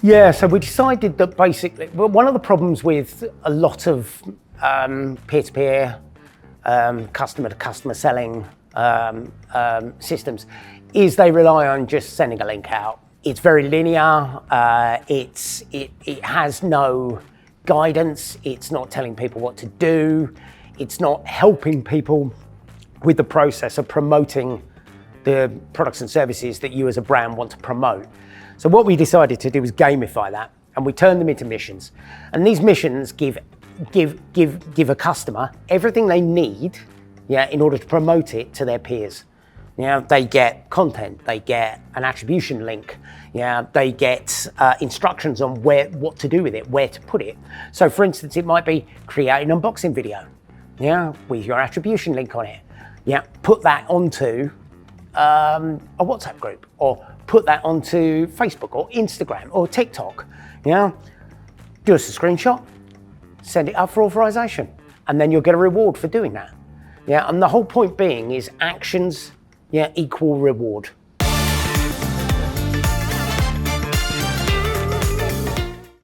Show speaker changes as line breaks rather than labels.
Yeah, so we decided that basically, well, one of the problems with a lot of peer-to-peer, customer-to-customer selling systems is they rely on just sending a link out. It's very linear, it has no guidance, it's not telling people what to do, it's not helping people with the process of promoting the products and services that you as a brand want to promote. So what we decided to do was gamify that, and we turned them into missions. And these missions give a customer everything they need, in order to promote it to their peers. They get content, they get an attribution link, they get instructions on what to do with it, where to put it. So for instance, it might be create an unboxing video, with your attribution link on it. Put that onto a WhatsApp group, or put that onto Facebook or Instagram or TikTok. Do us a screenshot, send it up for authorization, and then you'll get a reward for doing that. And the whole point being is actions equal reward.